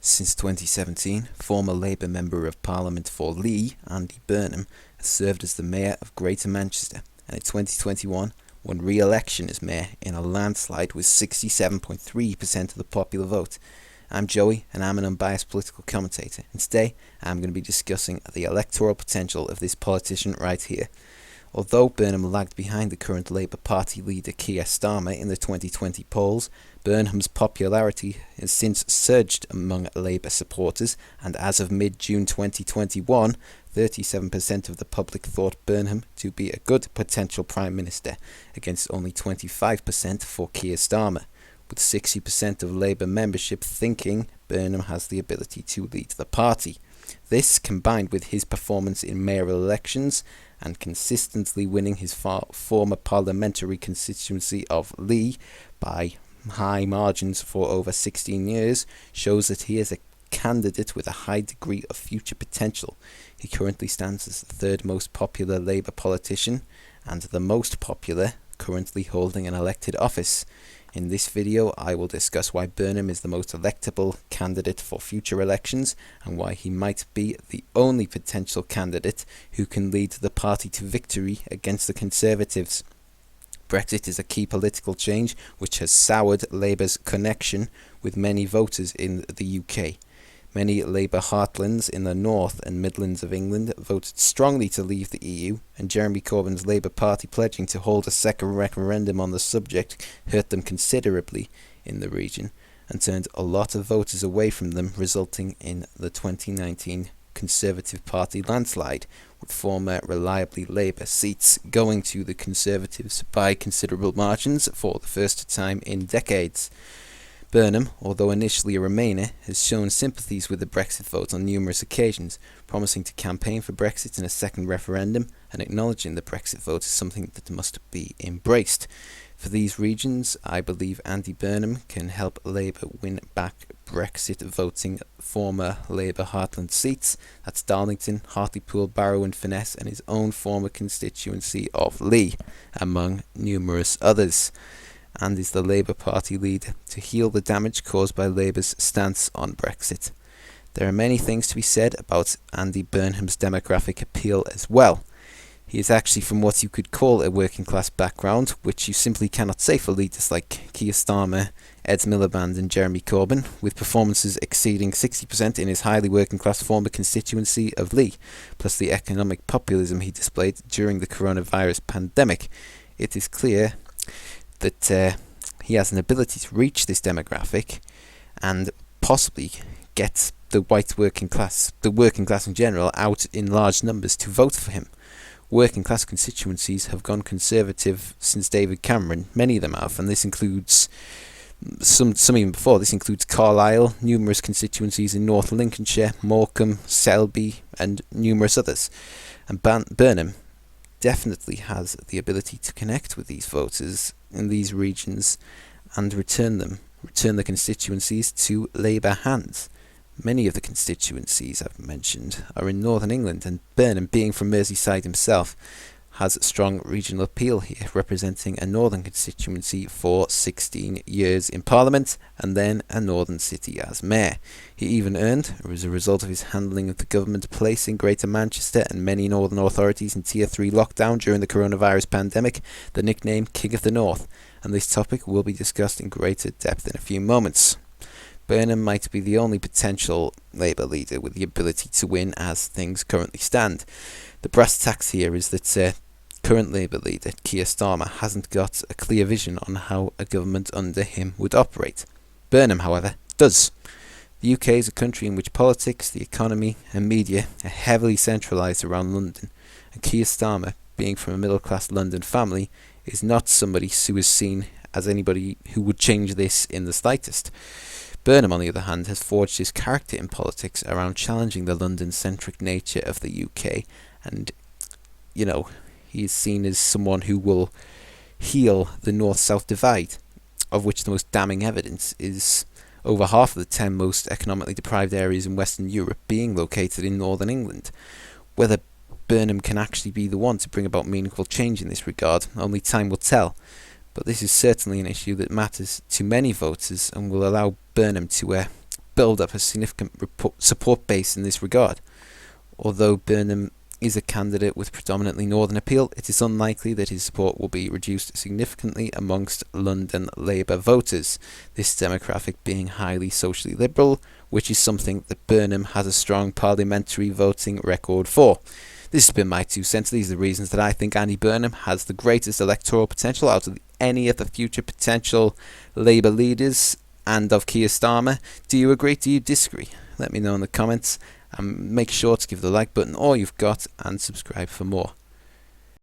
Since 2017, former Labour Member of Parliament for Lee, Andy Burnham, has served as the Mayor of Greater Manchester, and in 2021 won re-election as Mayor in a landslide with 67.3% of the popular vote. I'm Joey, and I'm an unbiased political commentator, and today I'm going to be discussing the electoral potential of this politician right here. Although Burnham lagged behind the current Labour Party leader Keir Starmer in the 2020 polls, Burnham's popularity has since surged among Labour supporters, and as of mid-June 2021, 37% of the public thought Burnham to be a good potential Prime Minister, against only 25% for Keir Starmer, with 60% of Labour membership thinking Burnham has the ability to lead the party. This, combined with his performance in mayoral elections and consistently winning his former parliamentary constituency of Lee by high margins for over 16 years, shows that he is a candidate with a high degree of future potential. He currently stands as the third most popular Labour politician and the most popular currently holding an elected office. In this video, I will discuss why Burnham is the most electable candidate for future elections and why he might be the only potential candidate who can lead the party to victory against the Conservatives. Brexit is a key political change which has soured Labour's connection with many voters in the UK. Many Labour heartlands in the North and Midlands of England voted strongly to leave the EU, and Jeremy Corbyn's Labour Party pledging to hold a second referendum on the subject hurt them considerably in the region and turned a lot of voters away from them, resulting in the 2019 Conservative Party landslide, with former reliably Labour seats going to the Conservatives by considerable margins for the first time in decades. Burnham, although initially a Remainer, has shown sympathies with the Brexit vote on numerous occasions, promising to campaign for Brexit in a second referendum and acknowledging the Brexit vote is something that must be embraced. For these regions, I believe Andy Burnham can help Labour win back Brexit voting former Labour heartland seats, that's Darlington, Hartlepool, Barrow and Furness, and his own former constituency of Lee, among numerous others, and is the Labour Party leader to heal the damage caused by Labour's stance on Brexit. There are many things to be said about Andy Burnham's demographic appeal as well. He is actually from what you could call a working class background, which you simply cannot say for leaders like Keir Starmer, Ed Miliband and Jeremy Corbyn, with performances exceeding 60% in his highly working class former constituency of Lee, plus the economic populism he displayed during the coronavirus pandemic. It is clear that he has an ability to reach this demographic and possibly get the working class in general, out in large numbers to vote for him. Working class constituencies have gone Conservative since David Cameron, many of them have, and this includes some even before. This includes Carlisle, numerous constituencies in North Lincolnshire, Morecambe, Selby and numerous others. And Burnham definitely has the ability to connect with these voters in these regions and return the constituencies to Labour hands. Many of the constituencies I've mentioned are in Northern England, and Burnham, being from Merseyside himself, has strong regional appeal here, representing a northern constituency for 16 years in Parliament and then a northern city as Mayor. He even earned, as a result of his handling of the government placing Greater Manchester and many northern authorities in Tier 3 lockdown during the coronavirus pandemic, the nickname King of the North, and this topic will be discussed in greater depth in a few moments. Burnham might be the only potential Labour leader with the ability to win as things currently stand. The brass tacks here is that current Labour leader Keir Starmer hasn't got a clear vision on how a government under him would operate. Burnham, however, does. The UK is a country in which politics, the economy and media are heavily centralised around London, and Keir Starmer, being from a middle-class London family, is not somebody who is seen as anybody who would change this in the slightest. Burnham, on the other hand, has forged his character in politics around challenging the London-centric nature of the UK, and, he is seen as someone who will heal the north-south divide, of which the most damning evidence is over half of the 10 most economically deprived areas in Western Europe being located in Northern England. Whether Burnham can actually be the one to bring about meaningful change in this regard, only time will tell. But this is certainly an issue that matters to many voters and will allow Burnham to build up a significant support base in this regard. Although Burnham is a candidate with predominantly northern appeal, it is unlikely that his support will be reduced significantly amongst London Labour voters, this demographic being highly socially liberal, which is something that Burnham has a strong parliamentary voting record for. This has been my 2 cents. These are the reasons that I think Andy Burnham has the greatest electoral potential out of any of the future potential Labour leaders and of Keir Starmer. Do you agree? Do you disagree? Let me know in the comments, and make sure to give the like button all you've got and subscribe for more.